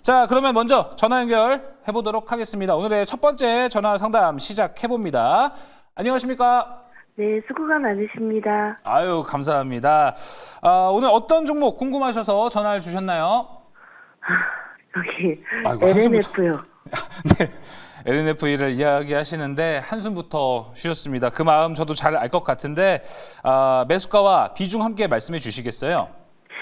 자, 그러면 먼저 전화 연결 해보도록 하겠습니다. 오늘의 첫 번째 전화 상담 시작해봅니다. 안녕하십니까? 네, 수고가 많으십니다. 아유, 감사합니다. 오늘 어떤 종목 궁금하셔서 전화를 주셨나요? 여기 아이고, LNF요. 네, LNF를 이야기하시는데 한숨부터 쉬셨습니다. 그 마음 저도 잘 알 것 같은데 매수가와 비중 함께 말씀해 주시겠어요?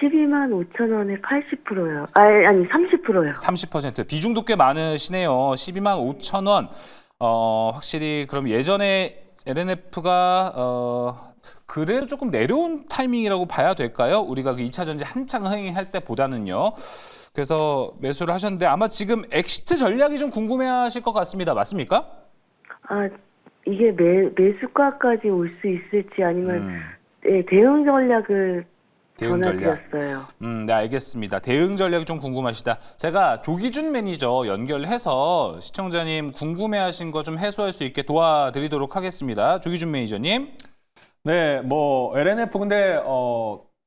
12만 5천 원에 80%요. 아니 30%요. 30% 비중도 꽤 많으시네요. 12만 5천 원. 확실히 그럼 예전에 LNF가 그래도 조금 내려온 타이밍이라고 봐야 될까요? 우리가 그 2차 전지 한창 흥행할 때보다는요. 그래서 매수를 하셨는데 아마 지금 엑시트 전략이 좀 궁금해하실 것 같습니다. 맞습니까? 이게 매수가까지 올 수 있을지 아니면 대응 전략을 대응 전략. 전화드렸어요. 네, 알겠습니다. 대응 전략이 좀 궁금하시다. 제가 조기준 매니저 연결해서 시청자님 궁금해하신 거 좀 해소할 수 있게 도와드리도록 하겠습니다. 조기준 매니저님. 네, 뭐 LNF 근데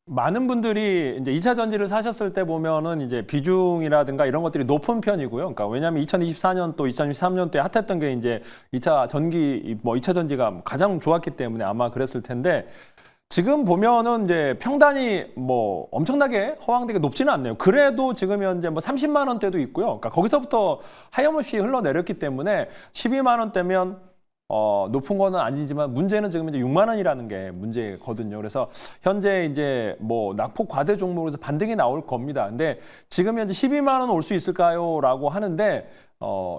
많은 분들이 이제 2차 전지를 사셨을 때 보면은 이제 비중이라든가 이런 것들이 높은 편이고요. 그러니까 왜냐하면 2024년 또 2023년도에 핫했던 게 이제 2차 전기 뭐 2차 전지가 가장 좋았기 때문에 아마 그랬을 텐데 지금 보면은 이제 평단이 뭐 엄청나게 허황되게 높지는 않네요. 그래도 지금 현재 뭐 30만 원대도 있고요. 그러니까 거기서부터 하염없이 흘러내렸기 때문에 12만 원대면 높은 거는 아니지만 문제는 지금 이제 6만 원이라는 게 문제거든요. 그래서 현재 이제 뭐 낙폭 과대 종목에서 반등이 나올 겁니다. 근데 지금 현재 12만 원 올 수 있을까요? 라고 하는데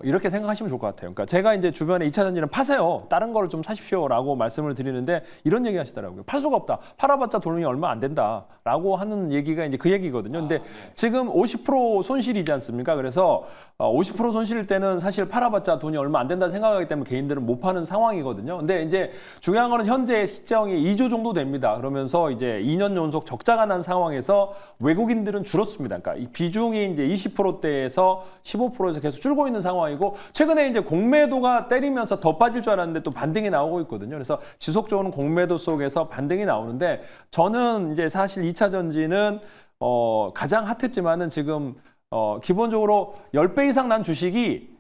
이렇게 생각하시면 좋을 것 같아요. 그러니까 제가 이제 주변에 2차 전지는 파세요. 다른 거를 좀 사십시오라고 말씀을 드리는데 이런 얘기 하시더라고요. 팔 수가 없다. 팔아봤자 돈이 얼마 안 된다라고 하는 얘기가 이제 그 얘기거든요. 근데 지금 50% 손실이지 않습니까? 그래서 50% 손실일 때는 사실 팔아봤자 돈이 얼마 안 된다 생각하기 때문에 개인들은 못 파는 상황이거든요. 근데 이제 중요한 거는 현재 시장이 2조 정도 됩니다. 그러면서 이제 2년 연속 적자가 난 상황에서 외국인들은 줄었습니다. 그러니까 이 비중이 이제 20%대에서 15%에서 계속 줄고 있는 상황이고 최근에 이제 공매도가 때리면서 더 빠질 줄 알았는데 또 반등이 나오고 있거든요. 그래서 지속적으로 공매도 속에서 반등이 나오는데 저는 이제 사실 2차 전지는 가장 핫했지만은 지금 기본적으로 10배 이상 난 주식이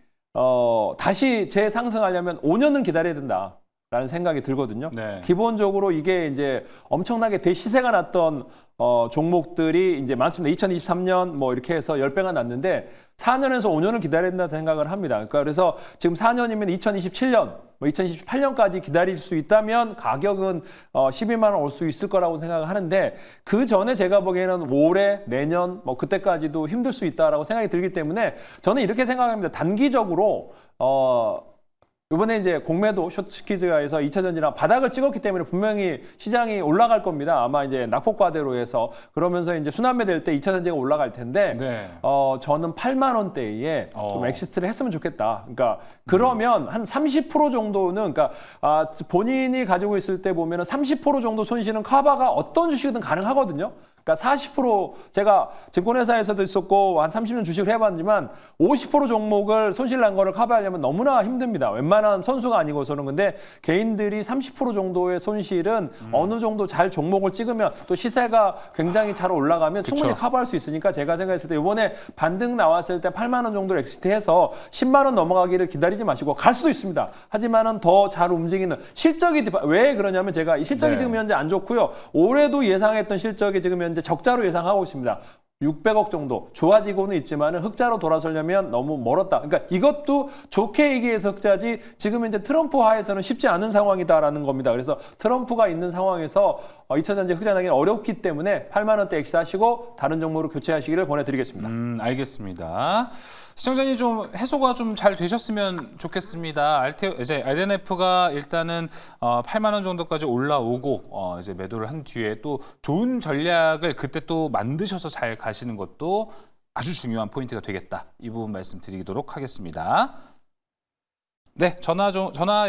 다시 재상승하려면 5년은 기다려야 된다. 라는 생각이 들거든요. 네. 기본적으로 이게 이제 엄청나게 대시세가 났던 종목들이 이제 많습니다. 2023년 뭐 이렇게 해서 10배가 났는데 4년에서 5년을 기다려야 된다 생각을 합니다. 그러니까 그래서 지금 4년이면 2027년, 뭐 2028년까지 기다릴 수 있다면 가격은 12만 원 올 수 있을 거라고 생각을 하는데 그 전에 제가 보기에는 올해, 내년 뭐 그때까지도 힘들 수 있다라고 생각이 들기 때문에 저는 이렇게 생각합니다. 단기적으로 이번에 이제 공매도 숏스퀴즈가에서 2차 전지랑 바닥을 찍었기 때문에 분명히 시장이 올라갈 겁니다. 아마 이제 낙폭과대로 해서 그러면서 이제 순환매 될 때 2차 전지가 올라갈 텐데 네. 저는 8만 원대에 좀 엑시트를 했으면 좋겠다. 그러니까 그러면 한 30% 정도는 그러니까 본인이 가지고 있을 때 보면은 30% 정도 손실은 커버가 어떤 주식이든 가능하거든요. 그러니까 40% 제가 증권회사에서도 있었고 한 30년 주식을 해봤지만 50% 종목을 손실 난 거를 커버하려면 너무나 힘듭니다. 웬만한 선수가 아니고서는. 근데 개인들이 30% 정도의 손실은 어느 정도 잘 종목을 찍으면 또 시세가 굉장히 잘 올라가면 그쵸. 충분히 커버할 수 있으니까 제가 생각했을 때 이번에 반등 나왔을 때 8만 원 정도를 엑시트해서 10만 원 넘어가기를 기다리지 마시고 갈 수도 있습니다. 하지만은 더 잘 움직이는 실적이 왜 그러냐면 제가 이 실적이 네. 지금 현재 안 좋고요. 올해도 예상했던 실적이 지금 현재 적자로 예상하고 있습니다. 600억 정도 좋아지고는 있지만 흑자로 돌아서려면 너무 멀었다. 그러니까 이것도 좋게 얘기해서 흑자지 지금 이제 트럼프 하에서는 쉽지 않은 상황이다라는 겁니다. 그래서 트럼프가 있는 상황에서 2차 전지 흑자 나기는 어렵기 때문에 8만 원대 엑시하시고 다른 종목으로 교체하시기를 권해드리겠습니다. 알겠습니다. 시청자님 좀 해소가 좀 잘 되셨으면 좋겠습니다. 이제 LNF가 일단은 8만 원 정도까지 올라오고 이제 매도를 한 뒤에 또 좋은 전략을 그때 또 만드셔서 잘 가시는 것도 아주 중요한 포인트가 되겠다. 이 부분 말씀드리도록 하겠습니다. 네, 전화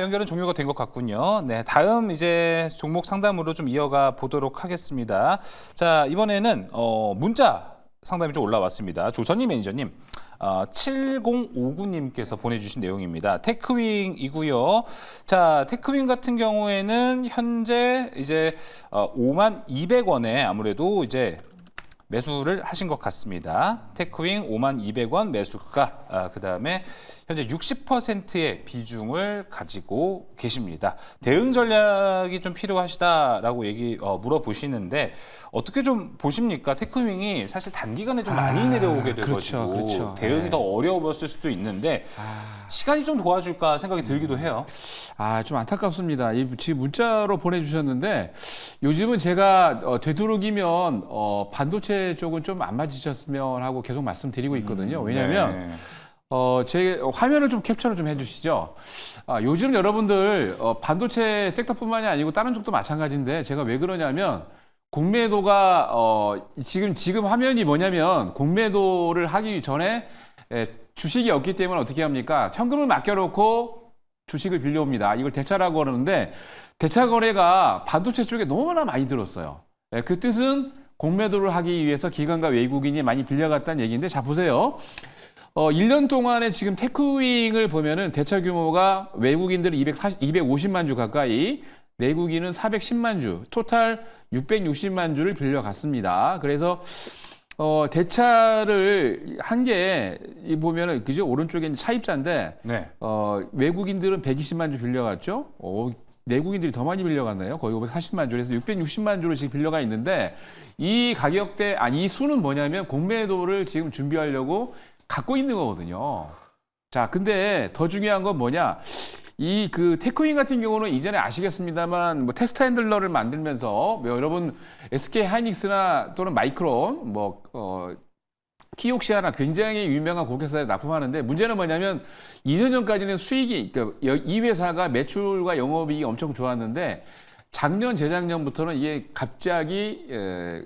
연결은 종료가 된 것 같군요. 네, 다음 이제 종목 상담으로 좀 이어가 보도록 하겠습니다. 자, 이번에는 문자 상담이 좀 올라왔습니다. 조선희 매니저님. 7059님께서 보내주신 내용입니다. 테크윙이고요. 자, 테크윙 같은 경우에는 현재 이제 52,200원에 아무래도 이제 매수를 하신 것 같습니다. 테크윙 52,200원 매수가, 그다음에 현재 60%의 비중을 가지고 계십니다. 대응 전략이 좀 필요하시다라고 물어보시는데 어떻게 좀 보십니까? 테크윙이 사실 단기간에 좀 많이 내려오게 돼가지고 그렇죠. 대응이 더 어려웠을 수도 있는데 시간이 좀 도와줄까 생각이 들기도 해요. 좀 안타깝습니다. 지금 문자로 보내주셨는데 요즘은 제가 되도록이면 반도체 쪽은 좀 안 맞으셨으면 하고 계속 말씀드리고 있거든요. 왜냐하면 제 화면을 좀 캡처를 좀 해주시죠. 요즘 여러분들 반도체 섹터뿐만이 아니고 다른 쪽도 마찬가지인데 제가 왜 그러냐면 공매도가 지금 화면이 뭐냐면 공매도를 하기 전에 주식이 없기 때문에 어떻게 합니까? 현금을 맡겨놓고 주식을 빌려옵니다. 이걸 대차라고 그러는데 대차 거래가 반도체 쪽에 너무나 많이 들었어요. 그 뜻은 공매도를 하기 위해서 기관과 외국인이 많이 빌려갔다는 얘기인데 자 보세요. 1년 동안에 지금 테크윙을 보면은 대차 규모가 외국인들은 250만 주 가까이, 내국인은 410만 주, 토탈 660만 주를 빌려갔습니다. 그래서 대차를 한 개 보면은 그죠? 오른쪽에 있는 차입자인데 네. 외국인들은 120만 주 빌려갔죠. 내국인들이 더 많이 빌려갔나요? 거의 540만 주. 그래서 660만 주를 지금 빌려가 있는데 이 가격대 이 수는 뭐냐면 공매도를 지금 준비하려고 갖고 있는 거거든요. 자, 근데 더 중요한 건 뭐냐? 그 테크윙 같은 경우는 이전에 아시겠습니다만 테스트 핸들러를 만들면서 여러분 SK 하이닉스나 또는 마이크론 키옥시아나 굉장히 유명한 고객사에 납품하는데 문제는 뭐냐면 2년 전까지는 수익이 이 회사가 매출과 영업이익이 엄청 좋았는데 작년 재작년부터는 이게 갑자기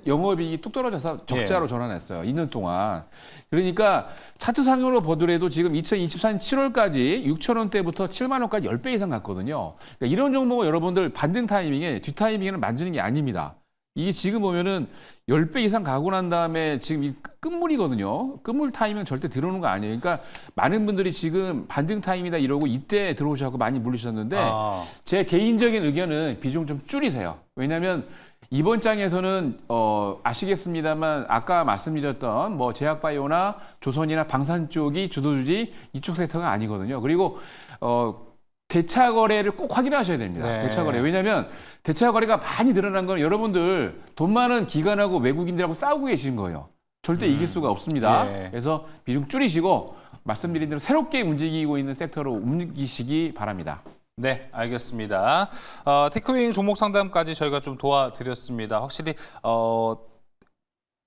영업이익이 뚝 떨어져서 적자로 전환했어요. 2년 동안. 그러니까 차트상으로 보더라도 지금 2024년 7월까지 6,000원대부터 7만 원까지 10배 이상 갔거든요. 그러니까 이런 종목은 여러분들 반등 타이밍에 뒷타이밍에는 만지는 게 아닙니다. 이게 지금 보면은 10배 이상 가고 난 다음에 지금 이 끝물이거든요. 끝물 타이밍은 절대 들어오는 거 아니에요. 그러니까 많은 분들이 지금 반등 타임이다 이러고 이때 들어오셔서 많이 물리셨는데 제 개인적인 의견은 비중 좀 줄이세요. 왜냐하면 이번 장에서는 아시겠습니다만 아까 말씀드렸던 제약바이오나 조선이나 방산 쪽이 주도주지 이쪽 섹터가 아니거든요. 그리고 대차 거래를 꼭 확인하셔야 됩니다. 네. 대차 거래. 왜냐하면 대차 거래가 많이 늘어난 건 여러분들 돈 많은 기관하고 외국인들하고 싸우고 계신 거예요. 절대 이길 수가 없습니다. 예. 그래서 비중 줄이시고 말씀드린 대로 새롭게 움직이고 있는 sek터로 움직이시기 바랍니다. 네, 알겠습니다. 테크윙 종목 상담까지 저희가 좀 도와드렸습니다. 확실히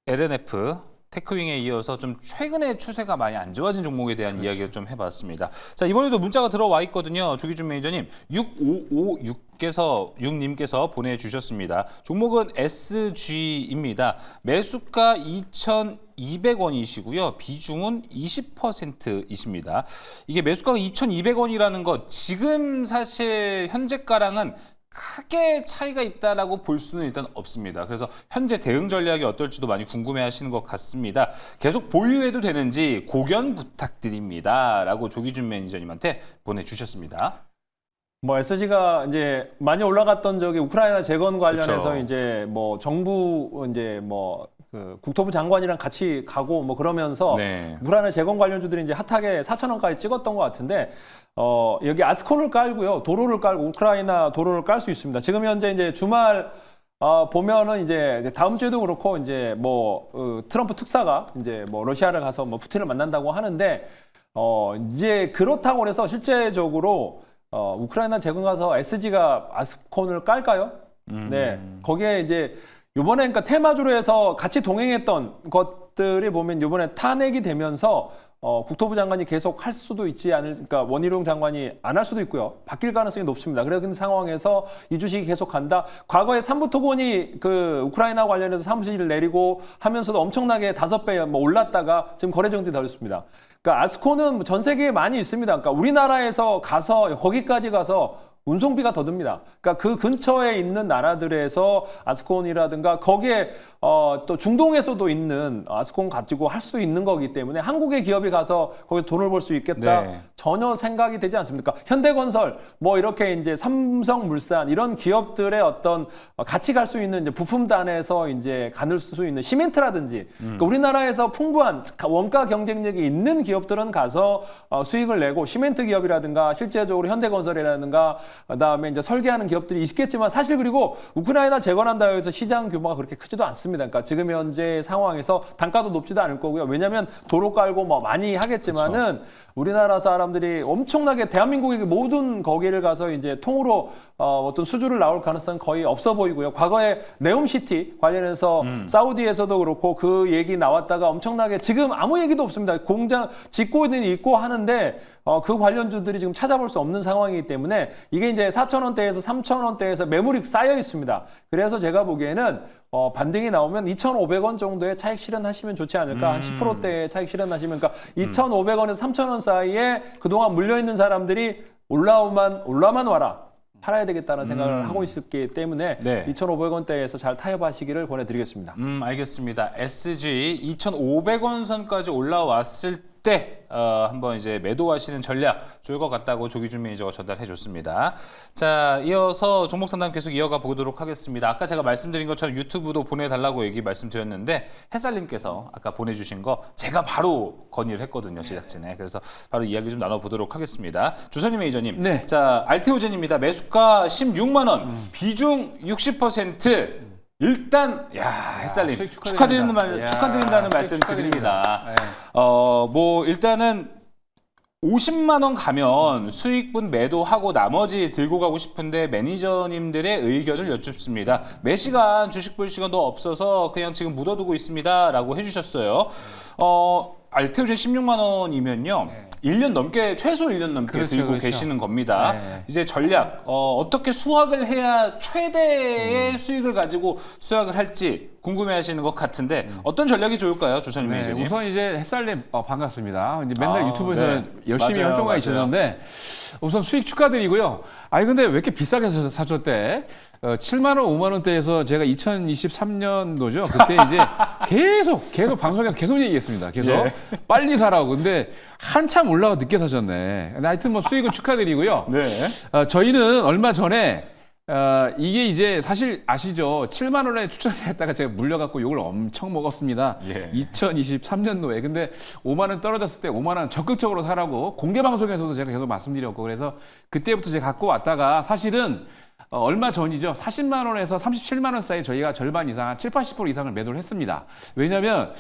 LNF 테크윙에 이어서 좀 최근에 추세가 많이 안 좋아진 종목에 대한 이야기를 좀 해봤습니다. 자, 이번에도 문자가 들어와 있거든요. 조기준 매니저님, 6556님께서 보내주셨습니다. 종목은 SG입니다. 매수가 2,200원이시고요. 비중은 20%이십니다. 이게 매수가가 2,200원이라는 것, 지금 사실 현재가랑은 크게 차이가 있다라고 볼 수는 일단 없습니다. 그래서 현재 대응 전략이 어떨지도 많이 궁금해하시는 것 같습니다. 계속 보유해도 되는지 고견 부탁드립니다. 라고 조기준 매니저님한테 보내주셨습니다. SG가 이제 많이 올라갔던 적이 우크라이나 재건 관련해서 그쵸. 이제 정부 이제 그 국토부 장관이랑 같이 가고 그러면서 네. 우크라이나 재건 관련주들이 이제 핫하게 4,000원까지 찍었던 것 같은데 여기 아스콘을 깔고요. 도로를 깔고 우크라이나 도로를 깔 수 있습니다. 지금 현재 이제 주말 보면은 이제 다음 주에도 그렇고 이제 트럼프 특사가 이제 러시아를 가서 푸틴을 만난다고 하는데 이제 그렇다고 해서 실제적으로 우크라이나 재건 가서 SG가 아스콘을 깔까요? 네. 거기에 이제 요번에 그러니까 테마주로 해서 같이 동행했던 것들이 보면 요번에 탄핵이 되면서 국토부 장관이 계속 할 수도 있지 않을, 그러니까 원희룡 장관이 안 할 수도 있고요. 바뀔 가능성이 높습니다. 그런 상황에서 이 주식이 계속 간다. 과거에 삼부토건이 그 우크라이나 관련해서 사무실을 내리고 하면서도 엄청나게 5배 올랐다가 지금 거래 정지 되었습니다. 그러니까 아스코는 전 세계에 많이 있습니다. 그러니까 우리나라에서 가서 거기까지 가서 운송비가 더 듭니다. 그러니까 그 근처에 있는 나라들에서 아스콘이라든가 거기에 또 중동에서도 있는 아스콘 가지고 할 수 있는 거기 때문에 한국의 기업이 가서 거기서 돈을 벌 수 있겠다. 네. 전혀 생각이 되지 않습니까? 현대건설, 뭐 이렇게 이제 삼성물산 이런 기업들의 어떤 같이 갈 수 있는 이제 부품단에서 이제 가늘 수 있는 시멘트라든지 그러니까 우리나라에서 풍부한 원가 경쟁력이 있는 기업들은 가서 수익을 내고 시멘트 기업이라든가 실제적으로 현대건설이라든가 그다음에 이제 설계하는 기업들이 있겠지만 사실 그리고 우크라이나 재건한다고 해서 시장 규모가 그렇게 크지도 않습니다. 그러니까 지금 현재 상황에서 단가도 높지도 않을 거고요. 왜냐하면 도로 깔고 뭐 많이 하겠지만은 그쵸. 우리나라 사람들이 엄청나게 대한민국의 모든 거기를 가서 이제 통으로 어떤 수주를 나올 가능성은 거의 없어 보이고요. 과거에 네옴시티 관련해서 사우디에서도 그렇고 그 얘기 나왔다가 엄청나게 지금 아무 얘기도 없습니다. 공장 짓고 있고 하는데 그 관련주들이 지금 찾아볼 수 없는 상황이기 때문에 이게 이제 4,000원대에서 3,000원대에서 매물이 쌓여 있습니다. 그래서 제가 보기에는 반등이 나오면 2,500원 정도의 차익 실현하시면 좋지 않을까. 한 10%대의 차익 실현하시면 그러니까 2,500원에서 3,000원 사이에 그동안 물려있는 사람들이 올라만 와라. 팔아야 되겠다는 생각을 하고 있었기 때문에 네. 2,500원대에서 잘 타협하시기를 권해드리겠습니다. 알겠습니다. SG 2,500원 선까지 올라왔을 때 한번 이제 매도하시는 전략 좋을 것 같다고 조기준 매니저가 전달해 줬습니다. 자, 이어서 종목 상담 계속 이어가 보도록 하겠습니다. 아까 제가 말씀드린 것처럼 유튜브도 보내달라고 얘기 말씀드렸는데 햇살님께서 아까 보내주신 거 제가 바로 건의를 했거든요, 제작진에. 그래서 바로 이야기 좀 나눠보도록 하겠습니다. 조선희 매니저님, 네. 자 알테오젠입니다. 매수가 16만 원, 비중 60%. 일단 햇살님 수익 축하드린다는 말씀 드립니다. 네. 뭐 일단은 50만 원 가면 수익분 매도하고 나머지 들고 가고 싶은데 매니저님들의 의견을 여쭙습니다. 매 시간 주식 볼 시간도 없어서 그냥 지금 묻어두고 있습니다라고 해주셨어요. 알테오젠 16만 원이면요. 1년 넘게 최소 1년 넘게 그렇죠, 들고 그렇죠. 계시는 겁니다. 네. 이제 전략 어떻게 수확을 해야 최대의 수익을 가지고 수확을 할지 궁금해하시는 것 같은데 어떤 전략이 좋을까요, 조선희 네, 매니저님? 우선 이제 햇살님 반갑습니다. 이제 맨날 유튜브에서 네. 열심히 맞아요, 활동하고 맞아요. 계셨는데 우선 수익 축하드리고요. 아니 근데 왜 이렇게 비싸게 사셨대? 7만 원, 5만 원대에서 제가 2023년도죠. 그때 이제 계속 방송에서 계속 얘기했습니다. 계속 빨리 사라고. 근데 한참 올라가 늦게 사셨네. 근데 하여튼 뭐 수익은 축하드리고요. 네. 저희는 얼마 전에 이게 이제 사실 아시죠? 7만 원에 추천했다가 제가 물려갖고 욕을 엄청 먹었습니다. 예. 2023년도에. 근데 5만 원 떨어졌을 때 5만 원 적극적으로 사라고 공개 방송에서도 제가 계속 말씀드렸고 그래서 그때부터 제가 갖고 왔다가 사실은 얼마 전이죠. 40만 원에서 37만 원 사이 저희가 절반 이상, 한 7, 80% 이상을 매도를 했습니다. 왜냐하면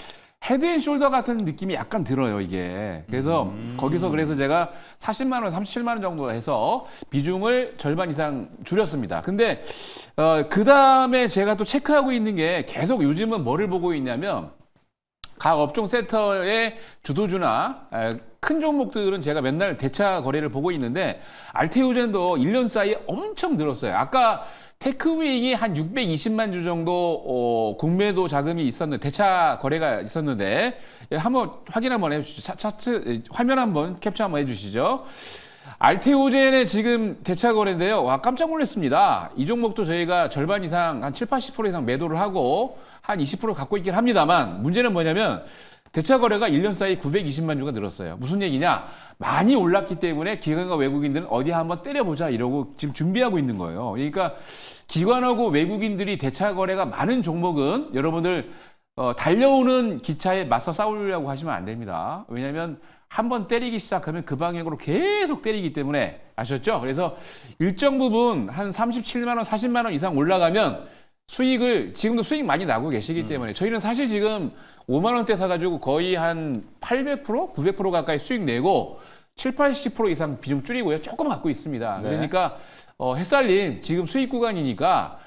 헤드앤숄더 같은 느낌이 약간 들어요, 이게. 그래서 거기서 그래서 제가 40만 원, 37만 원 정도 해서 비중을 절반 이상 줄였습니다. 근데 그 다음에 제가 또 체크하고 있는 게 계속 요즘은 뭐를 보고 있냐면 각 업종 센터의 주도주나 큰 종목들은 제가 맨날 대차 거래를 보고 있는데 알테오젠도 1년 사이에 엄청 늘었어요. 아까 테크윙이 한 620만 주 정도 공매도 자금이 있었는데 대차 거래가 있었는데 한번 확인 한번 해주시죠. 차트 화면 한번 캡처 한번 해주시죠. 알테오젠의 지금 대차 거래인데요. 와 깜짝 놀랐습니다. 이 종목도 저희가 절반 이상 한 7, 80% 이상 매도를 하고 한 20% 갖고 있긴 합니다만 문제는 뭐냐면 대차 거래가 1년 사이 920만 주가 늘었어요. 무슨 얘기냐? 많이 올랐기 때문에 기관과 외국인들은 어디 한번 때려보자 이러고 지금 준비하고 있는 거예요. 그러니까 기관하고 외국인들이 대차 거래가 많은 종목은 여러분들 달려오는 기차에 맞서 싸우려고 하시면 안 됩니다. 왜냐하면 한번 때리기 시작하면 그 방향으로 계속 때리기 때문에 아셨죠? 그래서 일정 부분 한 37만 원, 40만 원 이상 올라가면 수익을 지금도 수익 많이 나고 계시기 때문에 저희는 사실 지금 5만 원대 사가지고 거의 한 800%, 900% 가까이 수익 내고 7, 80% 이상 비중 줄이고요. 조금 갖고 있습니다. 네. 그러니까 햇살님 지금 수익 구간이니까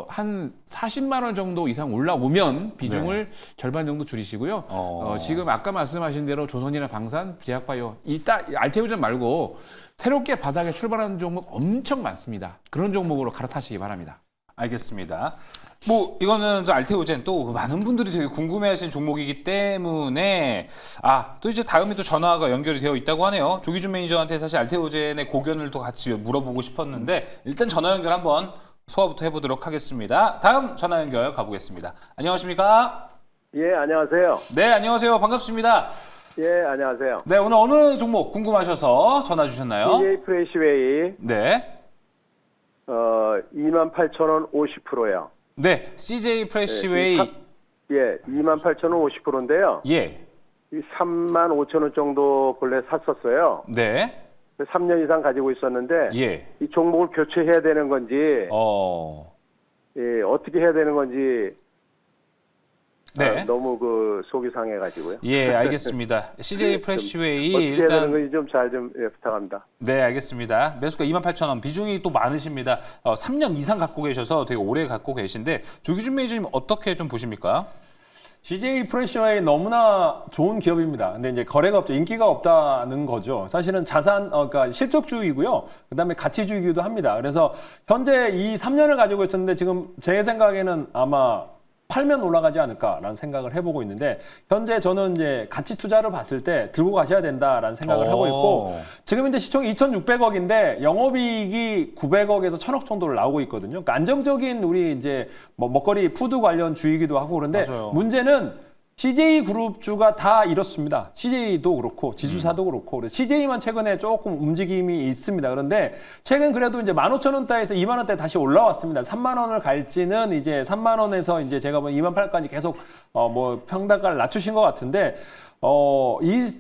한 40만 원 정도 이상 올라오면 비중을 절반 정도 줄이시고요. 지금 아까 말씀하신 대로 조선이나 방산, 제약바이오 알테오젠 말고 새롭게 바닥에 출발하는 종목 엄청 많습니다. 그런 종목으로 갈아타시기 바랍니다. 알겠습니다. 뭐 이거는 알테오젠 또 많은 분들이 되게 궁금해하시는 종목이기 때문에 또 이제 다음에 또 전화가 연결이 되어 있다고 하네요. 조기준 매니저한테 사실 알테오젠의 고견을 또 같이 물어보고 싶었는데 일단 전화 연결 한번 소화부터 해보도록 하겠습니다. 다음 전화 연결 가보겠습니다. 안녕하십니까? 예, 안녕하세요. 네, 안녕하세요. 반갑습니다. 예, 안녕하세요. 네, 오늘 어느 종목 궁금하셔서 전화 주셨나요? CJ 프레시웨이 네. 28,000원 50%요. 네, CJ 프레시웨이. 예, 28,000원 50%인데요. 예. 35,000원 정도 본래 샀었어요. 네. 3년 이상 가지고 있었는데 예. 이 종목을 교체해야 되는 건지 예, 어떻게 해야 되는 건지 네. 너무 속이 상해가지고요. 예, 알겠습니다. CJ 프레시웨이 어떻게 해야 되는 일단 건지 좀 잘 좀 부탁합니다. 네, 알겠습니다. 매수가 28,000원, 비중이 또 많으십니다. 3년 이상 갖고 계셔서 되게 오래 갖고 계신데 조기준 매니저님 어떻게 좀 보십니까? CJ 프레시웨이 너무나 좋은 기업입니다. 근데 이제 거래가 없죠. 인기가 없다는 거죠. 사실은 그러니까 실적주이고요. 그다음에 가치주이기도 합니다. 그래서 현재 이 3년을 가지고 있었는데 지금 제 생각에는 아마 팔면 올라가지 않을까라는 생각을 해보고 있는데 현재 저는 이제 가치 투자를 봤을 때 들고 가셔야 된다라는 생각을 하고 있고 지금 이제 시총이 2,600억인데 영업이익이 900억에서 1,000억 정도로 나오고 있거든요. 그러니까 안정적인 우리 이제 뭐 먹거리 푸드 관련 주이기도 하고 그런데 맞아요. 문제는 CJ 그룹주가 다 이렇습니다. CJ도 그렇고 지주사도 그렇고 그래서 CJ만 최근에 조금 움직임이 있습니다. 그런데 최근 그래도 이제 15,000원대에서 2만 원대 다시 올라왔습니다. 3만 원을 갈지는 이제 3만 원에서 이제 제가 보면 2만 8까지 계속 뭐 평단가를 낮추신 것 같은데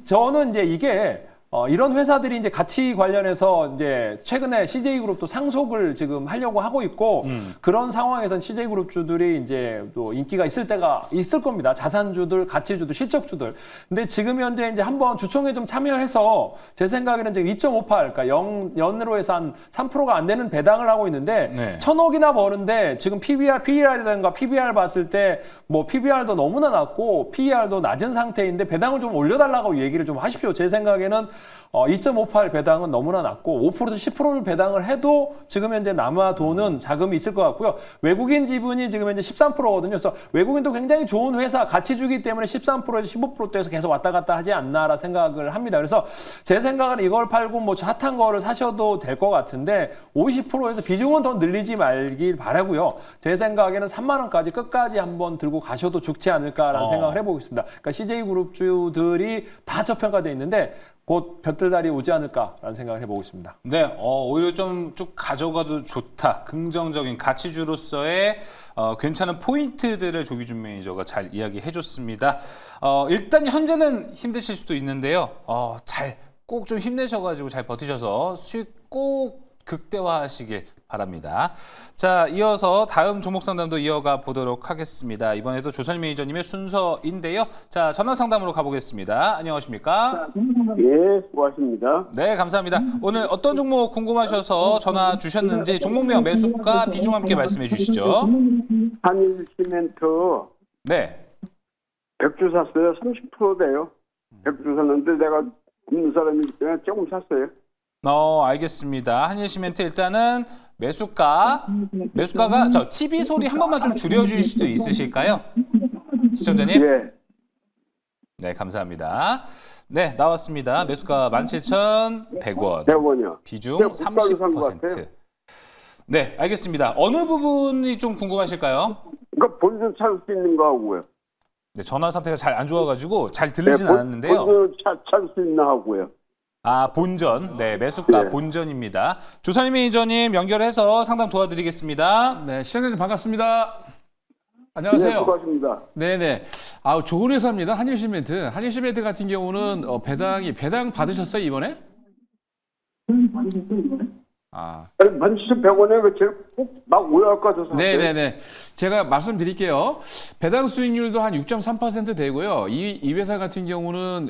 저는 이제 이게 이런 회사들이 이제 가치 관련해서 이제 최근에 CJ그룹도 상속을 지금 하려고 하고 있고 그런 상황에선 CJ그룹주들이 이제 또 인기가 있을 때가 있을 겁니다. 자산주들, 가치주들, 실적주들. 근데 지금 현재 이제 한번 주총에 좀 참여해서 제 생각에는 지금 2.58, 그러니까 연으로 해서 한 3%가 안 되는 배당을 하고 있는데 네. 1,000억이나 버는데 지금 PER이라든가 PBR 봤을 때 뭐 PBR도 너무나 낮고 PER도 낮은 상태인데 배당을 좀 올려달라고 얘기를 좀 하십시오. 제 생각에는 2.58 배당은 너무나 낮고 5%에서 10%를 배당을 해도 지금 현재 남아 도는 자금이 있을 것 같고요. 외국인 지분이 지금 현재 13%거든요. 그래서 외국인도 굉장히 좋은 회사 가치주기 때문에 13%에서 15%대에서 계속 왔다 갔다 하지 않나라 생각을 합니다. 그래서 제 생각은 이걸 팔고 뭐 핫한 거를 사셔도 될 것 같은데 50%에서 비중은 더 늘리지 말길 바라고요. 제 생각에는 3만 원까지 끝까지 한번 들고 가셔도 좋지 않을까라는 생각을 해보겠습니다. 그러니까 CJ그룹주들이 다 저평가돼 있는데 곧 볕들달이 오지 않을까라는 생각을 해보고 있습니다. 네, 오히려 좀 쭉 가져가도 좋다. 긍정적인 가치주로서의 괜찮은 포인트들을 조기준 매니저가 잘 이야기해줬습니다. 일단 현재는 힘드실 수도 있는데요. 꼭 좀 힘내셔가지고 잘 버티셔서 수익 꼭 극대화하시길 바랍니다. 자, 이어서 다음 종목 상담도 이어가 보도록 하겠습니다. 이번에도 조선 매니저님의 순서인데요. 자, 전화 상담으로 가보겠습니다. 안녕하십니까? 예, 수고하십니다. 네, 감사합니다. 오늘 어떤 종목 궁금하셔서 전화 주셨는지 종목명, 매수가, 비중 함께 말씀해 주시죠. 한일 시멘트 네. 100주 샀어요. 30%대요. 100주 샀는데 내가 굽는 사람이기 때문에 조금 샀어요. 알겠습니다. 한일시멘트 일단은 매수가가 TV 소리 한 번만 좀 줄여주실 수 있으실까요? 시청자님? 예. 네, 감사합니다. 네, 나왔습니다. 매수가 17,100원. 100원이요. 비중 제가 국가로 산것 같아요. 30%. 네, 알겠습니다. 어느 부분이 좀 궁금하실까요? 그러니까 본전 찾을 수 있는 거 하고요. 네, 전화 상태가 잘 안 좋아가지고 잘 들리진 않았는데요. 본전 찾을 수 있나 하고요. 본전. 네, 매수가 네. 본전입니다. 조선희 매니저님 연결해서 상담 도와드리겠습니다. 네, 시청자님 반갑습니다. 네, 안녕하세요. 수고하십니다. 네네. 좋은 회사입니다. 한일시멘트. 한일시멘트 같은 경우는 배당 받으셨어요, 이번에? 17,100원에 그 제가 꼭막 올라갈 것 같아서. 네네네. 제가 말씀드릴게요. 배당 수익률도 한 6.3% 되고요. 이 회사 같은 경우는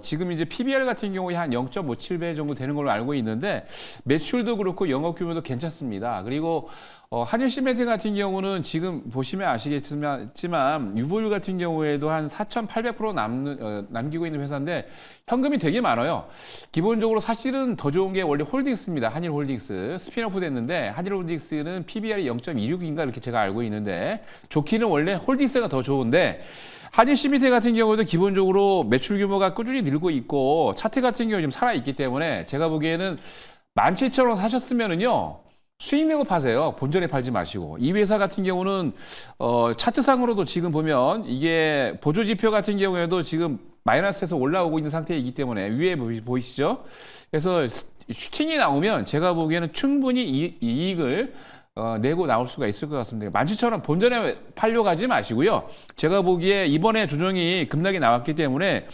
지금 이제 PBR 같은 경우에 한 0.57배 정도 되는 걸로 알고 있는데 매출도 그렇고 영업 규모도 괜찮습니다. 그리고 한일시멘트 같은 경우는 지금 보시면 아시겠지만 유보율 같은 경우에도 한 4,800% 남기고 있는 회사인데 현금이 되게 많아요. 기본적으로 사실은 더 좋은 게 원래 홀딩스입니다. 한일홀딩스 스피너프 됐는데 한일홀딩스는 PBR이 0.26인가 이렇게 제가 알고 있는데 좋기는 원래 홀딩스가 더 좋은데 한일시멘트 같은 경우도 기본적으로 매출 규모가 꾸준히 늘고 있고 차트 같은 경우 좀 살아있기 때문에 제가 보기에는 17,000원 사셨으면은요. 수익 내고 파세요. 본전에 팔지 마시고. 이 회사 같은 경우는 차트상으로도 지금 보면 이게 보조 지표 같은 경우에도 지금 마이너스에서 올라오고 있는 상태이기 때문에 위에 보이시죠? 그래서 슈팅이 나오면 제가 보기에는 충분히 이익을 내고 나올 수가 있을 것 같습니다. 17,000원 본전에 팔려고 하지 마시고요. 제가 보기에 이번에 조정이 급락이 나왔기 때문에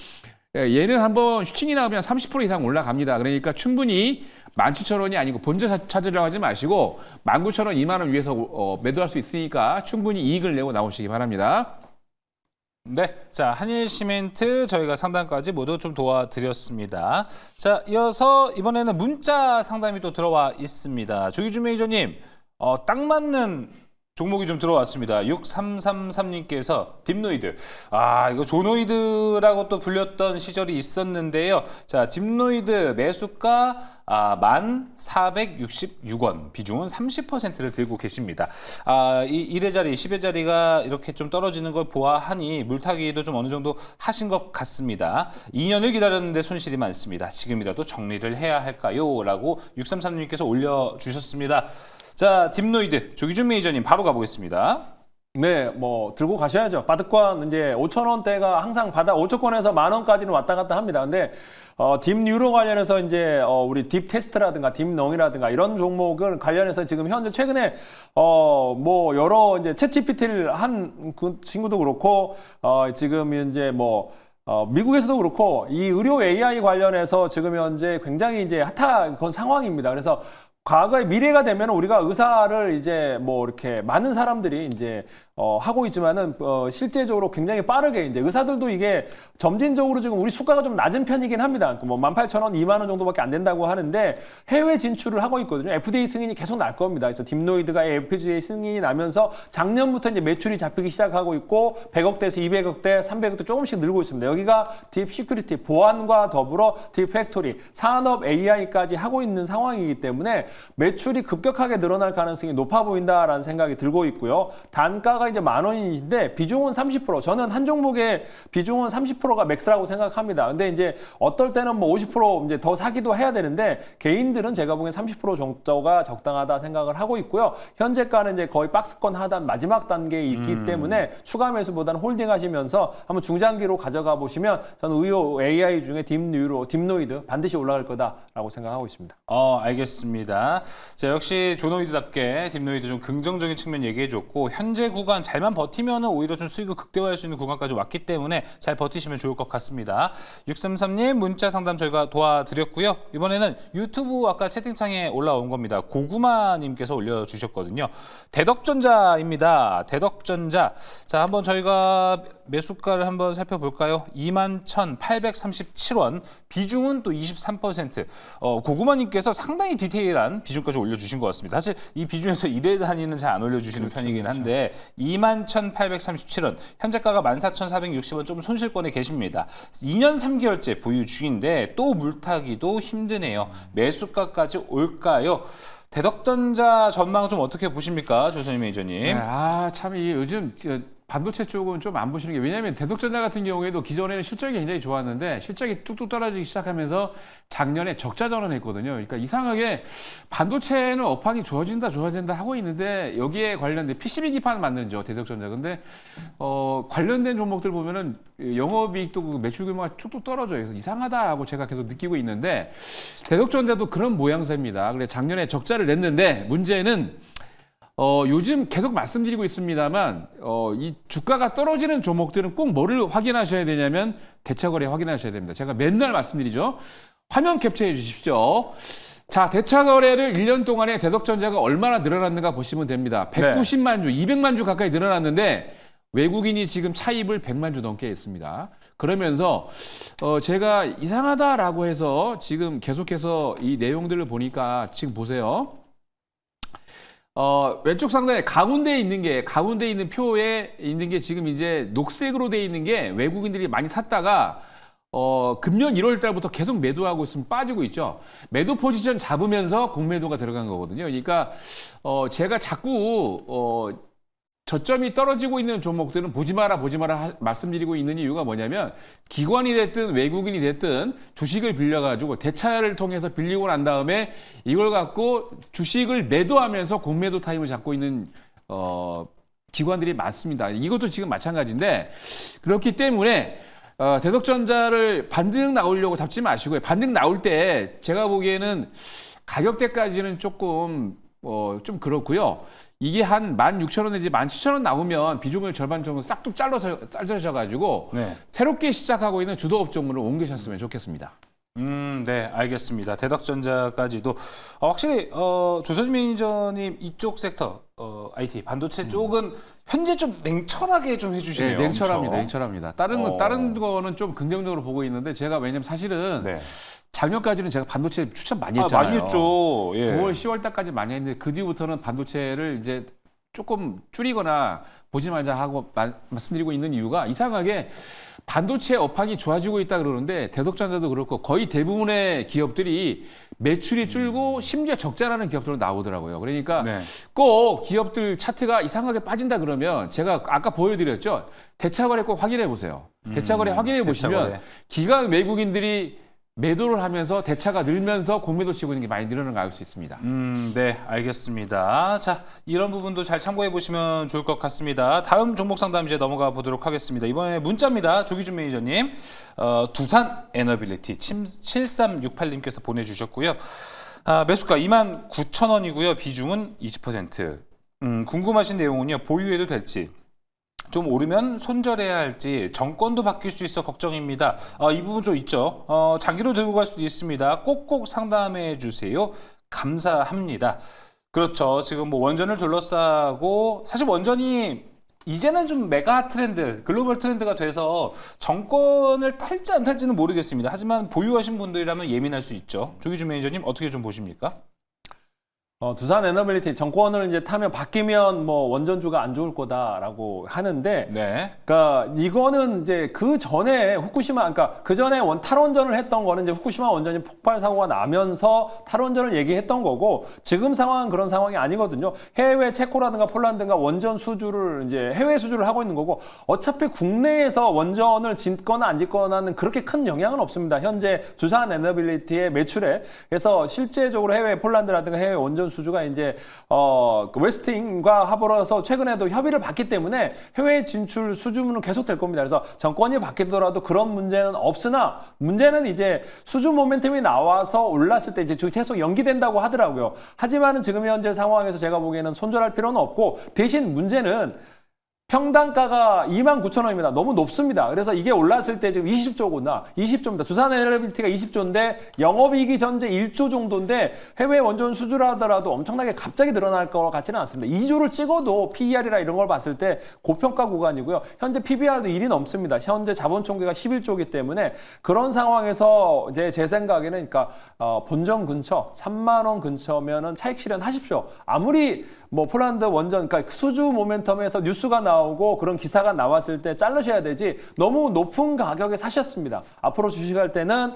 얘는 한번 슈팅이 나오면 30% 이상 올라갑니다. 그러니까 충분히 17,000원이 아니고 본전 찾으려고 하지 마시고 19,000원, 2만 원 위에서 매도할 수 있으니까 충분히 이익을 내고 나오시기 바랍니다. 네, 자 한일시멘트 저희가 상담까지 모두 좀 도와드렸습니다. 자, 이어서 이번에는 문자 상담이 또 들어와 있습니다. 조기준 매니저님, 딱 맞는 종목이 좀 들어왔습니다. 6333님께서 딥노이드. 이거 조노이드라고 또 불렸던 시절이 있었는데요. 자, 딥노이드 매수가 1,466원, 비중은 30%를 들고 계십니다. 이 1회 자리, 10회 자리가 이렇게 좀 떨어지는 걸 보아하니 물타기도 좀 어느 정도 하신 것 같습니다. 2년을 기다렸는데 손실이 많습니다. 지금이라도 정리를 해야 할까요? 라고 6333님께서 올려주셨습니다. 자, 딥노이드 조기준 매니저님 바로 가보겠습니다. 네, 뭐 들고 가셔야죠. 바둑권 이제 5,000원대가 항상 5,000원에서 10,000원까지는 왔다 갔다 합니다. 근데 딥뉴로 관련해서 이제 우리 딥테스트라든가 딥농이라든가 이런 종목을 관련해서 지금 현재 최근에 뭐 여러 이제 챗GPT를 한 그 친구도 그렇고 지금 이제 뭐 미국에서도 그렇고 이 의료 AI 관련해서 지금 현재 굉장히 이제 핫한 그런 상황입니다. 그래서 과거의 미래가 되면 우리가 의사를 이제 뭐 이렇게 많은 사람들이 이제 하고 있지만은 실제적으로 굉장히 빠르게 이제 의사들도 이게 점진적으로 지금 우리 수가가 좀 낮은 편이긴 합니다. 뭐 18,000원, 2만 원 정도밖에 안 된다고 하는데 해외 진출을 하고 있거든요. FDA 승인이 계속 날 겁니다. 그래서 딥노이드가 FDA 승인이 나면서 작년부터 이제 매출이 잡히기 시작하고 있고 100억대에서 200억대, 300억대 조금씩 늘고 있습니다. 여기가 딥 시큐리티 보안과 더불어 딥 팩토리 산업 AI까지 하고 있는 상황이기 때문에 매출이 급격하게 늘어날 가능성이 높아 보인다라는 생각이 들고 있고요. 단가가 이제 10,000원인데 비중은 30%. 저는 한 종목의 비중은 30%가 맥스라고 생각합니다. 근데 이제 어떨 때는 뭐 50% 이제 더 사기도 해야 되는데 개인들은 제가 보기엔 30% 정도가 적당하다 생각을 하고 있고요. 현재가는 이제 거의 박스권 하단 마지막 단계에 있기 때문에 추가 매수보다는 홀딩하시면서 한번 중장기로 가져가 보시면 저는 의료 AI 중에 딥노이드 반드시 올라갈 거다라고 생각하고 있습니다. 알겠습니다. 자, 역시 조노이드답게 딥노이드 좀 긍정적인 측면 얘기해줬고 현재 구간 잘만 버티면 오히려 좀 수익을 극대화할 수 있는 구간까지 왔기 때문에 잘 버티시면 좋을 것 같습니다. 633님 문자 상담 저희가 도와드렸고요. 이번에는 유튜브 아까 채팅창에 올라온 겁니다. 고구마님께서 올려주셨거든요. 대덕전자입니다. 대덕전자. 자, 한번 저희가 매수가를 한번 살펴볼까요? 21,837원. 비중은 또 23%. 고구마님께서 상당히 디테일한 비중까지 올려주신 것 같습니다. 사실 이 비중에서 1회 단위는 잘 안 올려주시는 편이긴 한데 21,837원. 현재가가 14,460원 좀 손실권에 계십니다. 2년 3개월째 보유 중인데 또 물타기도 힘드네요. 매수가까지 올까요? 대덕전자 전망 좀 어떻게 보십니까? 조선희 매니저님. 네, 참 이 요즘 반도체 쪽은 좀 안 보시는 게 왜냐하면 대덕전자 같은 경우에도 기존에는 실적이 굉장히 좋았는데 실적이 뚝뚝 떨어지기 시작하면서 작년에 적자 전환했거든요. 그러니까 이상하게 반도체는 업황이 좋아진다 하고 있는데 여기에 관련된 PCB 기판 만드죠 대덕전자. 근데 관련된 종목들 보면은 영업이익도 매출 규모가 뚝뚝 떨어져요. 그래서 이상하다라고 제가 계속 느끼고 있는데 대덕전자도 그런 모양새입니다. 그래 작년에 적자를 냈는데 문제는 요즘 계속 말씀드리고 있습니다만 이 주가가 떨어지는 종목들은 꼭 뭐를 확인하셔야 되냐면 대차거래 확인하셔야 됩니다. 제가 맨날 말씀드리죠. 화면 캡처해 주십시오. 자, 대차거래를 1년 동안에 대덕전자가 얼마나 늘어났는가 보시면 됩니다. 190만 주, 200만 주 가까이 늘어났는데 외국인이 지금 차입을 100만 주 넘게 했습니다. 그러면서 제가 이상하다라고 해서 지금 계속해서 이 내용들을 보니까 지금 보세요. 왼쪽 상단에 가운데에 있는 표에 있는 게 지금 이제 녹색으로 돼 있는 게 외국인들이 많이 샀다가 금년 1월 달부터 계속 매도하고 있으면 빠지고 있죠. 매도 포지션 잡으면서 공매도가 들어간 거거든요. 그러니까 제가 자꾸 저점이 떨어지고 있는 종목들은 보지 마라 말씀드리고 있는 이유가 뭐냐면 기관이 됐든 외국인이 됐든 주식을 빌려가지고 대차를 통해서 빌리고 난 다음에 이걸 갖고 주식을 매도하면서 공매도 타임을 잡고 있는 기관들이 많습니다. 이것도 지금 마찬가지인데 그렇기 때문에 대덕전자를 반등 나오려고 잡지 마시고요. 반등 나올 때 제가 보기에는 가격대까지는 조금 좀 그렇고요. 이게 한 16,000원 내지 17,000원 나오면 비중을 절반 정도 싹둑 잘라셔가지고 네. 새롭게 시작하고 있는 주도 업종으로 옮기셨으면 좋겠습니다. 네, 알겠습니다. 대덕전자까지도 확실히 조선진 매니저님 이쪽 섹터 IT 반도체 쪽은 현재 좀 냉철하게 좀 해주시네요. 네, 냉철합니다. 엄청. 냉철합니다. 다른 거는 좀 긍정적으로 보고 있는데 제가 왜냐면 사실은 네. 작년까지는 제가 반도체 추천 많이 했잖아요. 많이 했죠. 예. 9월, 10월 달까지 많이 했는데 그 뒤부터는 반도체를 이제 조금 줄이거나 보지 말자 하고 말씀드리고 있는 이유가 이상하게 반도체 업황이 좋아지고 있다 그러는데 대덕전자도 그렇고 거의 대부분의 기업들이 매출이 줄고 심지어 적자라는 기업들로 나오더라고요. 그러니까 네. 꼭 기업들 차트가 이상하게 빠진다 그러면 제가 아까 보여드렸죠. 대차거래 꼭 확인해 보세요. 대차거래 확인해 보시면 대차거래. 기관 외국인들이 매도를 하면서 대차가 늘면서 공매도 치고 있는 게 많이 늘어나는 걸 알 수 있습니다. 네, 알겠습니다. 자, 이런 부분도 잘 참고해 보시면 좋을 것 같습니다. 다음 종목 상담 이제 넘어가 보도록 하겠습니다. 이번에 문자입니다. 조기준 매니저님, 두산 에너빌리티 7368님께서 보내주셨고요. 매수가 29,000원이고요. 비중은 20%. 궁금하신 내용은요. 보유해도 될지. 좀 오르면 손절해야 할지 정권도 바뀔 수 있어 걱정입니다. 이 부분 좀 있죠. 장기로 들고 갈 수도 있습니다. 꼭꼭 상담해 주세요. 감사합니다. 그렇죠. 지금 뭐 원전을 둘러싸고 사실 원전이 이제는 좀 메가 트렌드, 글로벌 트렌드가 돼서 정권을 탈지 안 탈지는 모르겠습니다. 하지만 보유하신 분들이라면 예민할 수 있죠. 조기준 매니저님 어떻게 좀 보십니까? 두산 에너빌리티 정권을 이제 타면 바뀌면 뭐 원전주가 안 좋을 거다라고 하는데, 네. 그러니까 이거는 이제 그 전에 그러니까 그 전에 탈원전을 했던 거는 이제 후쿠시마 원전이 폭발 사고가 나면서 탈원전을 얘기했던 거고 지금 상황은 그런 상황이 아니거든요. 해외 체코라든가 폴란드가 원전 수주를 이제 해외 수주를 하고 있는 거고 어차피 국내에서 원전을 짓거나 안 짓거나는 그렇게 큰 영향은 없습니다. 현재 두산 에너빌리티의 매출에. 그래서 실제적으로 해외 폴란드라든가 해외 원전 수주가 이제 그 웨스팅과 합으로서 최근에도 협의를 받기 때문에 해외 진출 수주문은 계속될 겁니다. 그래서 정권이 바뀌더라도 그런 문제는 없으나 문제는 이제 수주 모멘텀이 나와서 올랐을 때 이제 계속 연기된다고 하더라고요. 하지만은 지금 현재 상황에서 제가 보기에는 손절할 필요는 없고 대신 문제는 평당가가 29,000원입니다. 너무 높습니다. 그래서 이게 올랐을 때 지금 20조입니다. 두산 에너빌리티가 20조인데 영업이익이 전제 1조 정도인데 해외 원전 수주를 하더라도 엄청나게 갑자기 늘어날 것 같지는 않습니다. 2조를 찍어도 PER이나 이런 걸 봤을 때 고평가 구간이고요. 현재 PBR도 1이 넘습니다. 현재 자본 총계가 11조이기 때문에 그런 상황에서 이제 제 생각에는 그러니까 본전 근처 3만 원 근처면은 차익 실현하십시오. 아무리 뭐 폴란드 원전 그러니까 수주 모멘텀에서 뉴스가 나오고 그런 기사가 나왔을 때 자르셔야 되지 너무 높은 가격에 사셨습니다. 앞으로 주식할 때는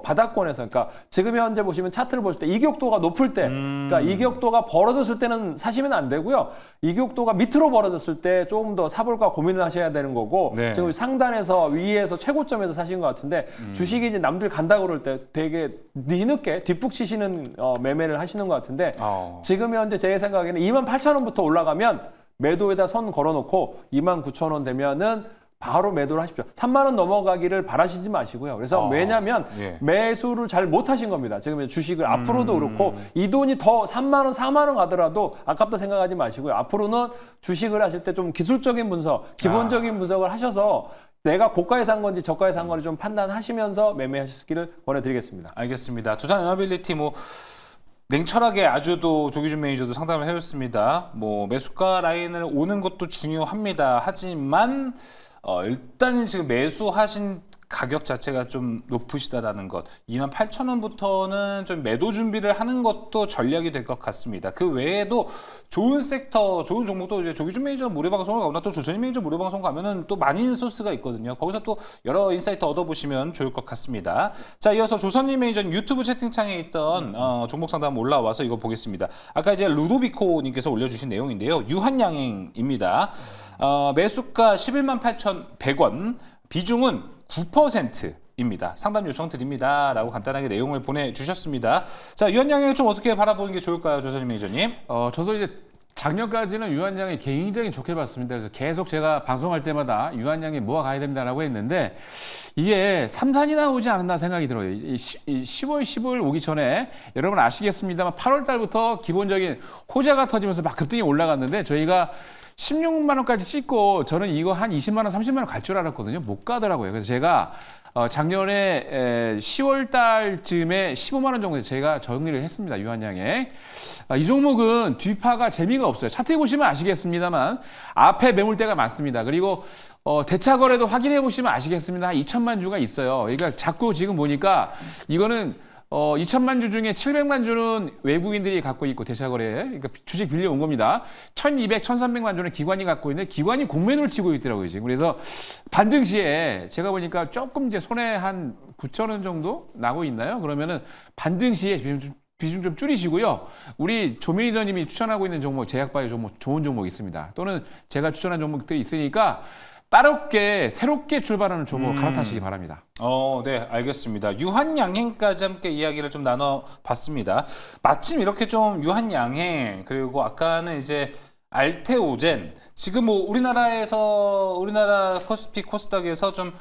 바닥권에서 그러니까 지금 현재 보시면 차트를 보실 때 이격도가 높을 때 그러니까 이격도가 벌어졌을 때는 사시면 안 되고요. 이격도가 밑으로 벌어졌을 때 조금 더 사볼까 고민을 하셔야 되는 거고 네. 지금 상단에서 위에서 최고점에서 사신 것 같은데 주식이 이제 남들 간다 그럴 때 되게 뒤늦게 뒷북 치시는 매매를 하시는 것 같은데 지금 현재 제 생각에는 28,000원부터 올라가면 매도에다 선 걸어놓고 29,000원 되면은 바로 매도를 하십시오. 3만 원 넘어가기를 바라시지 마시고요. 그래서 왜냐하면 예. 매수를 잘 못하신 겁니다. 지금 주식을 앞으로도 그렇고 이 돈이 더 3만 원, 4만 원 가더라도 아깝다 생각하지 마시고요. 앞으로는 주식을 하실 때 좀 기술적인 분석, 기본적인 분석을 하셔서 내가 고가에 산 건지 저가에 산 건지 좀 판단하시면서 매매하시기를 권해드리겠습니다. 알겠습니다. 두산 에너빌리티 뭐 냉철하게 아주도 조기준 매니저도 상담을 해줬습니다. 뭐 매수가 라인을 오는 것도 중요합니다. 하지만 일단 지금 매수하신 가격 자체가 좀 높으시다라는 것, 28,000원부터는 좀 매도 준비를 하는 것도 전략이 될 것 같습니다. 그 외에도 좋은 섹터, 좋은 종목도 이제 조기준 매니저 무료 방송을 가거나 또 조선인 매니저 무료 방송 가면은 또 많은 소스가 있거든요. 거기서 또 여러 인사이트 얻어보시면 좋을 것 같습니다. 자, 이어서 조선인 매니저는 유튜브 채팅창에 있던 종목 상담 올라와서 이거 보겠습니다. 아까 이제 루도비코님께서 올려주신 내용인데요. 유한양행입니다. 매수가 118,100원, 비중은 9%입니다. 상담 요청 드립니다. 라고 간단하게 내용을 보내주셨습니다. 자, 유한양행 좀 어떻게 바라보는 게 좋을까요, 조선인 매니저님? 저도 이제 작년까지는 유한양이 굉장히 좋게 봤습니다. 그래서 계속 제가 방송할 때마다 유한양이 모아가야 된다라고 했는데 이게 3산이 나오지 않았나 생각이 들어요. 이 10월, 15일 오기 전에 여러분 아시겠습니다만 8월 달부터 기본적인 호재가 터지면서 막 급등이 올라갔는데 저희가 16만 원까지 찍고 저는 이거 한 20만 원, 30만 원 갈 줄 알았거든요. 못 가더라고요. 그래서 제가 작년에 10월 달쯤에 15만 원 정도 제가 정리를 했습니다. 유한양에. 이 종목은 뒤파가 재미가 없어요. 차트에 보시면 아시겠습니다만 앞에 매물대가 많습니다. 그리고 대차 거래도 확인해 보시면 아시겠습니다. 한 2천만 주가 있어요. 그러니까 자꾸 지금 보니까 이거는 2천만 주 중에 700만 주는 외국인들이 갖고 있고 대차거래에 그러니까 주식 빌려온 겁니다. 1200, 1300만 주는 기관이 갖고 있는데 기관이 공매도를 치고 있더라고요. 지금. 그래서 반등 시에 제가 보니까 조금 이제 손에 한 9천 원 정도 나고 있나요? 그러면은 반등 시에 비중 좀 줄이시고요. 우리 조 매니저님이 추천하고 있는 종목, 제약바이오 종목, 좋은 종목 있습니다. 또는 제가 추천한 종목들이 있으니까 새롭게 출발하는 종목을 갈아타시기 바랍니다. 네, 알겠습니다. 유한양행까지 함께 이야기를 좀 나눠봤습니다. 마침 이렇게 좀 유한양행, 그리고 아까는 이제 알테오젠, 지금 뭐 우리나라 코스피, 코스닥에서 좀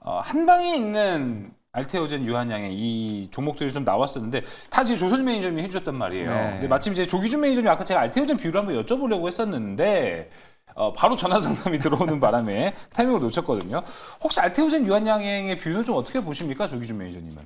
한방에 있는 알테오젠, 유한양행 이 종목들이 좀 나왔었는데 다 이제 조선 매니저님이 해주셨단 말이에요. 네. 근데 마침 이제 조기준 매니저님이 아까 제가 알테오젠 비율을 한번 여쭤보려고 했었는데 바로 전화 상담이 들어오는 바람에 타이밍을 놓쳤거든요. 혹시 알테오젠, 유한양행의 비율을 좀 어떻게 보십니까, 조기준 매니저님은?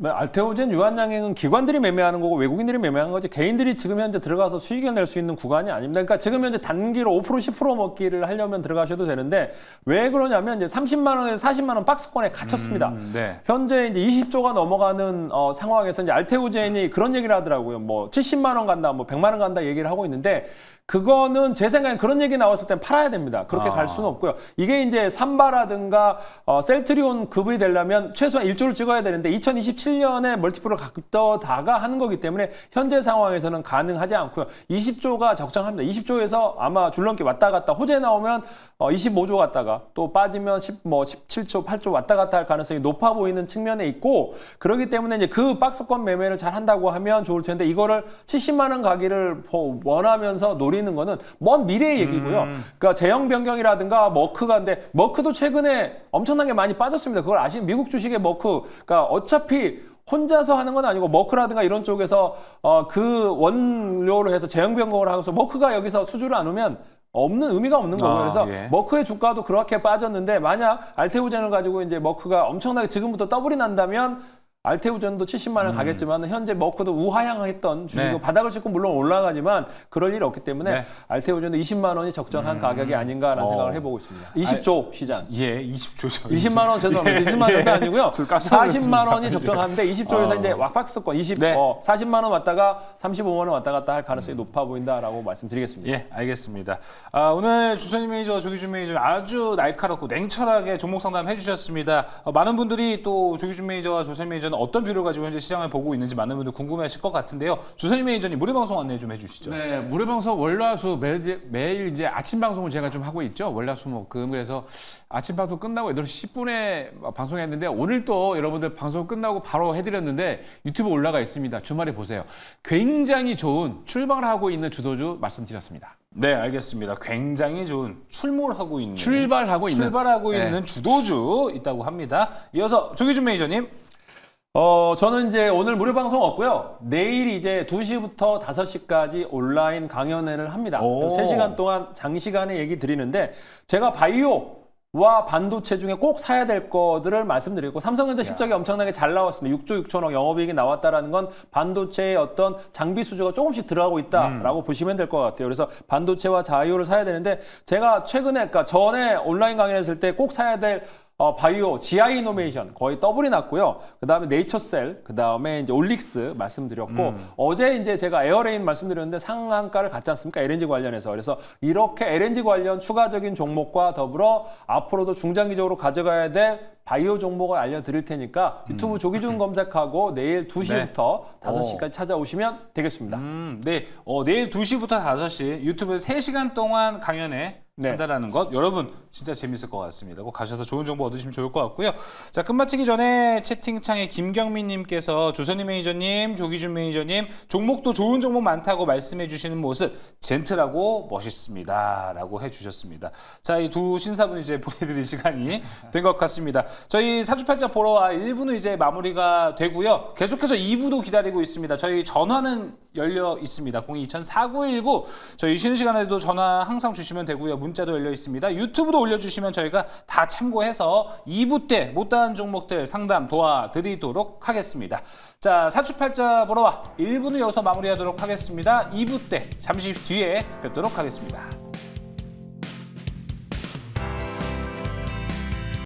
알테오젠, 유한양행은 기관들이 매매하는 거고 외국인들이 매매하는 거지 개인들이 지금 현재 들어가서 수익을 낼 수 있는 구간이 아닙니다. 그러니까 지금 현재 단기로 5%, 10% 먹기를 하려면 들어가셔도 되는데 왜 그러냐면 이제 30만 원에서 40만 원 박스권에 갇혔습니다. 네. 현재 이제 20조가 넘어가는 상황에서 이제 알테오젠이 그런 얘기를 하더라고요. 뭐 70만 원 간다, 뭐 100만 원 간다 얘기를 하고 있는데 그거는 제 생각엔 그런 얘기 나왔을 땐 팔아야 됩니다. 그렇게 갈 수는 없고요. 이게 이제 삼바라든가 셀트리온 급이 되려면 최소한 1조를 찍어야 되는데 2027년에 멀티플을 갖다가 하는 거기 때문에 현재 상황에서는 가능하지 않고요. 20조가 적정합니다. 20조에서 아마 줄넘기 왔다 갔다 호재 나오면 25조 갔다가 또 빠지면 17조, 8조 왔다 갔다 할 가능성이 높아 보이는 측면에 있고 그렇기 때문에 이제 그 박스권 매매를 잘 한다고 하면 좋을 텐데 이거를 70만 원 가기를 원하면서 노리는 거는 먼 미래의 얘기고요. 그러니까 제형 변경이라든가 머크가인데 머크도 최근에 엄청나게 많이 빠졌습니다. 그걸 아시는 미국 주식의 머크. 그러니까 어차피 혼자서 하는 건 아니고 머크라든가 이런 쪽에서 그 원료로 해서 제형 변경을 하고서 머크가 여기서 수주를 안 오면 의미가 없는 거고요. 그래서 예. 머크의 주가도 그렇게 빠졌는데 만약 알테오젠을 가지고 이제 머크가 엄청나게 지금부터 더블이 난다면 알테오젠도 70만 원 가겠지만 현재 머크도 우하향했던 주식은 네. 바닥을 찍고 물론 올라가지만 그럴 일이 없기 때문에 네. 알테오젠도 20만 원이 적정한 가격이 아닌가라는 생각을 해보고 있습니다. 20조 시장. 예, 20조죠. 20만 원 죄송합니다. 20만 원 절대 아니고요. 저 깜짝 놀랐습니다. 40만 원이 적정한데 20조에서 이제 왁박스권 40만 원 왔다가 35만 원 왔다 갔다 할 가능성이 높아 보인다라고 말씀드리겠습니다. 예, 알겠습니다. 오늘 조선인 매니저, 조기준 매니저 아주 날카롭고 냉철하게 종목 상담 해주셨습니다. 많은 분들이 또 조기준 매니저와 조선인 매니저는 어떤 뷰를 가지고 현재 시장을 보고 있는지 많은 분들 궁금해하실 것 같은데요. 조선인 매니저님 무료 방송 안내 좀 해주시죠. 네, 무료 방송 월화수 매일 이제 아침 방송을 제가 좀 하고 있죠. 월화수목금. 그래서 아침 방송 끝나고 8시 10분에 방송했는데 오늘 또 여러분들 방송 끝나고 바로 해드렸는데 유튜브 올라가 있습니다. 주말에 보세요. 굉장히 좋은 출발을 하고 있는 주도주 말씀드렸습니다. 네, 알겠습니다. 굉장히 좋은 출발하고 있는 네. 있는 주도주 있다고 합니다. 이어서 조기준 매니저님. 저는 이제 오늘 무료 방송 없고요. 내일 이제 2시부터 5시까지 온라인 강연회를 합니다. 그래서 3시간 동안 장시간에 얘기 드리는데 제가 바이오와 반도체 중에 꼭 사야 될 것들을 말씀드리고 삼성전자 실적이 엄청나게 잘 나왔습니다. 6조 6천억 영업이익이 나왔다라는 건 반도체의 어떤 장비 수주가 조금씩 들어가고 있다라고 보시면 될 것 같아요. 그래서 반도체와 자이오를 사야 되는데 제가 최근에 그러니까 전에 온라인 강연했을 때 꼭 사야 될 바이오, GI 이노베이션 거의 더블이 났고요. 그다음에 네이처셀, 그다음에 이제 올릭스 말씀드렸고 어제 이제 제가 에어레인 말씀드렸는데 상한가를 갔지 않습니까? LNG 관련해서. 그래서 이렇게 LNG 관련 추가적인 종목과 더불어 앞으로도 중장기적으로 가져가야 될 바이오 종목을 알려드릴 테니까 유튜브 조기준 검색하고 내일 2시부터 5시까지 찾아오시면 되겠습니다. 네. 내일 2시부터 5시 유튜브에서 3시간 동안 강연에 네. 한다라는 것 여러분 진짜 재밌을 것 같습니다. 꼭 가셔서 좋은 정보 얻으시면 좋을 것 같고요. 자, 끝마치기 전에 채팅창에 김경민님께서 조선희 매니저님, 조기준 매니저님 종목도 좋은 종목 많다고 말씀해 주시는 모습 젠틀하고 멋있습니다라고 해주셨습니다. 자, 이 두 신사분 이제 보내드릴 시간이 된 것 같습니다. 저희 사주팔자 보러 와 1부는 이제 마무리가 되고요. 계속해서 2부도 기다리고 있습니다. 저희 전화는 열려 있습니다. 02-2499 저희 쉬는 시간에도 전화 항상 주시면 되고요. 문자도 열려 있습니다. 유튜브도 올려주시면 저희가 다 참고해서 2부 때 못다한 종목들 상담 도와드리도록 하겠습니다. 자, 사주팔자 보러 와 1부는 여기서 마무리하도록 하겠습니다. 2부 때 잠시 뒤에 뵙도록 하겠습니다.